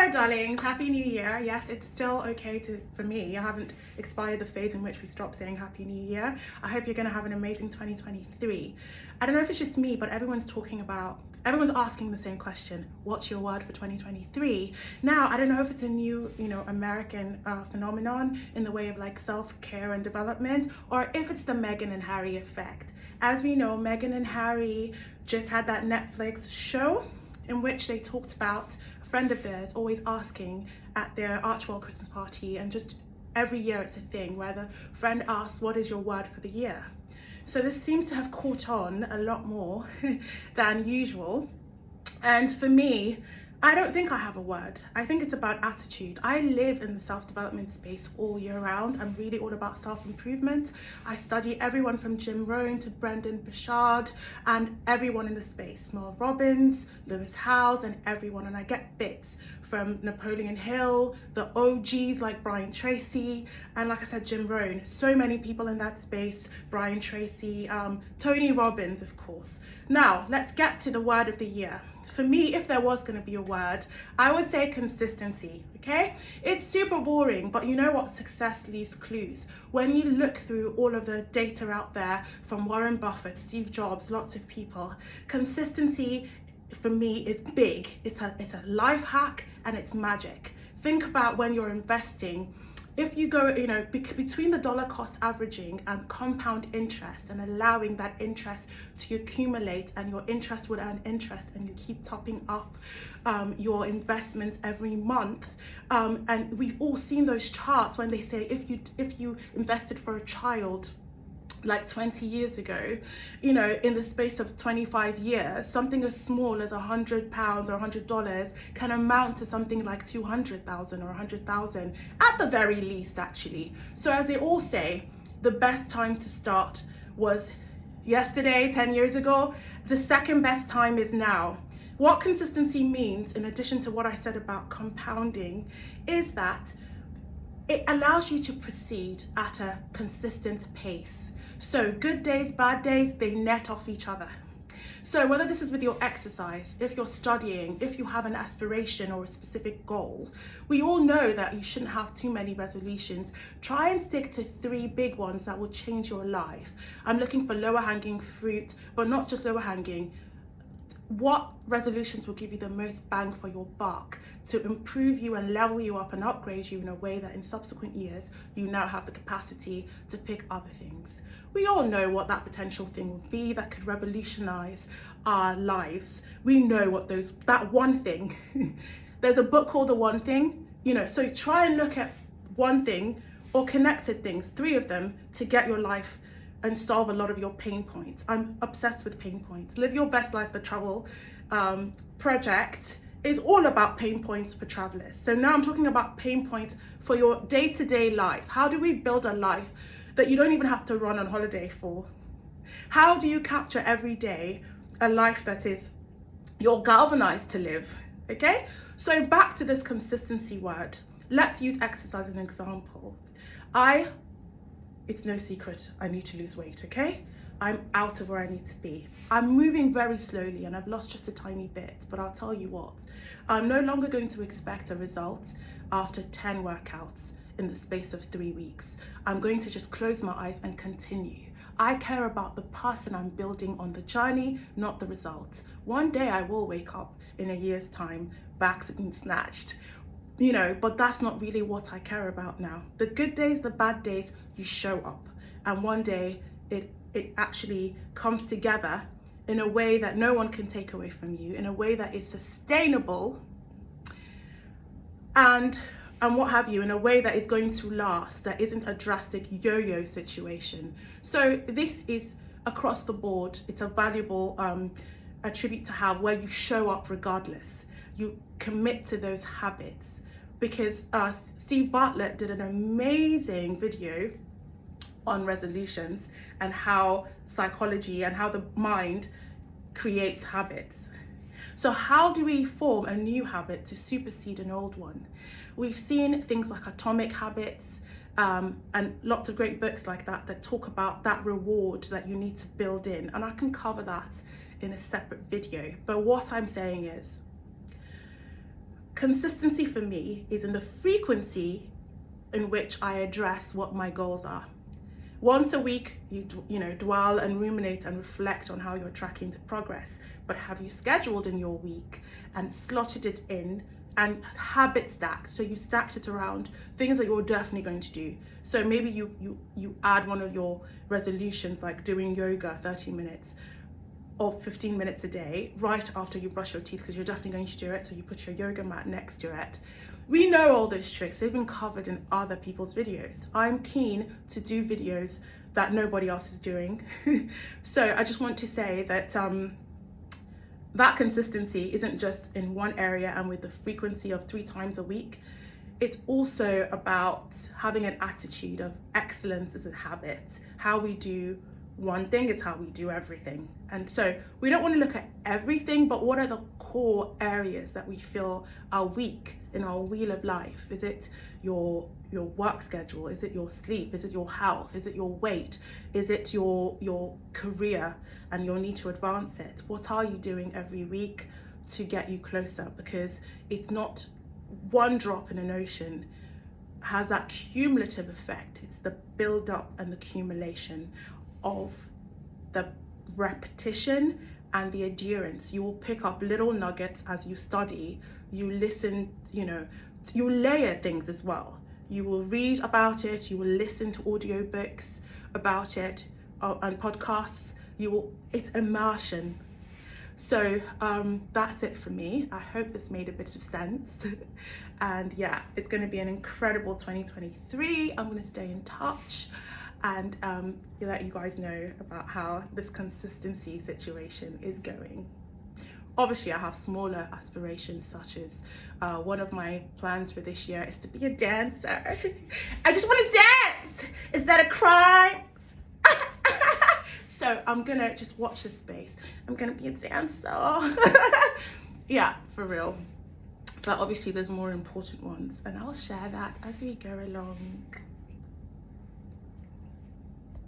Hello darlings, Happy New Year. Yes, it's still okay for me. I haven't expired the phase in which we stop saying Happy New Year. I hope you're going to have an amazing 2023. I don't know if it's just me, but everyone's asking the same question. What's your word for 2023? Now, I don't know if it's a new, American phenomenon in the way of like self-care and development, or if it's the Meghan and Harry effect. As we know, Meghan and Harry just had that Netflix show in which they talked about a friend of theirs always asking at their Archwell Christmas party, and just every year it's a thing where the friend asks, what is your word for the year? So this seems to have caught on a lot more than usual. And for me, I don't think I have a word. I think it's about attitude. I live in the self-development space all year round. I'm really all about self-improvement. I study everyone from Jim Rohn to Brendan Burchard and everyone in the space. Mel Robbins, Lewis Howes, and everyone. And I get bits from Napoleon Hill, the OGs like Brian Tracy, and like I said, Jim Rohn. So many people in that space, Brian Tracy, Tony Robbins, of course. Now, let's get to the word of the year. For me, if there was going to be a word, I would say consistency, okay? It's super boring, but you know what? Success leaves clues. When you look through all of the data out there from Warren Buffett, Steve Jobs, lots of people, consistency for me is big. It's a life hack and it's magic. Think about when you're investing. If you go, between the dollar cost averaging and compound interest and allowing that interest to accumulate, and your interest would earn interest, and you keep topping up your investments every month. And we've all seen those charts when they say if you invested for a child like 20 years ago, in the space of 25 years, something as small as £100 or $100 can amount to something like 200,000 or 100,000 at the very least, actually. So as they all say, the best time to start was yesterday, 10 years ago. The second best time is now. What consistency means, in addition to what I said about compounding, is that it allows you to proceed at a consistent pace. So good days, bad days, they net off each other. So whether this is with your exercise, if you're studying, if you have an aspiration or a specific goal, we all know that you shouldn't have too many resolutions. Try and stick to 3 big ones that will change your life. I'm looking for lower hanging fruit, but not just lower hanging. What resolutions will give you the most bang for your buck to improve you and level you up and upgrade you in a way that in subsequent years you now have the capacity to pick other things? We all know what that potential thing would be that could revolutionize our lives. We know what that one thing. There's a book called The One Thing, so try and look at one thing or connected things, 3 of them, to get your life and solve a lot of your pain points. I'm obsessed with pain points. Live Your Best Life, the travel project is all about pain points for travelers. So now I'm talking about pain points for your day-to-day life. How do we build a life that you don't even have to run on holiday for? How do you capture every day a life that is you're galvanized to live? Okay, so back to this consistency word. Let's use exercise as an example. It's no secret, I need to lose weight, okay? I'm out of where I need to be. I'm moving very slowly and I've lost just a tiny bit, but I'll tell you what, I'm no longer going to expect a result after 10 workouts in the space of 3 weeks. I'm going to just close my eyes and continue. I care about the person I'm building on the journey, not the result. One day I will wake up in a year's time, back to being snatched. But that's not really what I care about now. The good days, the bad days, you show up. And one day it actually comes together in a way that no one can take away from you, in a way that is sustainable and what have you, in a way that is going to last, that isn't a drastic yo-yo situation. So this is across the board. It's a valuable attribute to have, where you show up regardless. You commit to those habits. Because Steve Bartlett did an amazing video on resolutions and how psychology and how the mind creates habits. So how do we form a new habit to supersede an old one? We've seen things like Atomic Habits and lots of great books like that talk about that reward that you need to build in. And I can cover that in a separate video. But what I'm saying is, consistency for me is in the frequency in which I address what my goals are. Once a week, you know, dwell and ruminate and reflect on how you're tracking to progress. But have you scheduled in your week and slotted it in and habit stacked? So you stacked it around things that you're definitely going to do. So maybe you add one of your resolutions, like doing yoga 30 minutes or 15 minutes a day right after you brush your teeth, because you're definitely going to do it. So you put your yoga mat next to it. We know all those tricks. They've been covered in other people's videos. I'm keen to do videos that nobody else is doing. So I just want to say that that consistency isn't just in one area and with the frequency of 3 times a week. It's also about having an attitude of excellence as a habit. How we do one thing is how we do everything. And so we don't want to look at everything, but what are the core areas that we feel are weak in our wheel of life? Is it your work schedule? Is it your sleep? Is it your health? Is it your weight? Is it your career and your need to advance it? What are you doing every week to get you closer? Because it's not one drop in an ocean has that cumulative effect. It's the build up and the accumulation of the repetition and the endurance. You will pick up little nuggets as you study, you listen, you know, you layer things as well. You will read about it, you will listen to audiobooks about it and podcasts. It's immersion. So that's it for me. I hope this made a bit of sense. And yeah, it's going to be an incredible 2023. I'm going to stay in touch and let you guys know about how this consistency situation is going. Obviously, I have smaller aspirations, such as one of my plans for this year is to be a dancer. I just want to dance. Is that a crime? So I'm gonna just watch this space. I'm gonna be a dancer. Yeah, for real. But obviously there's more important ones, and I'll share that as we go along.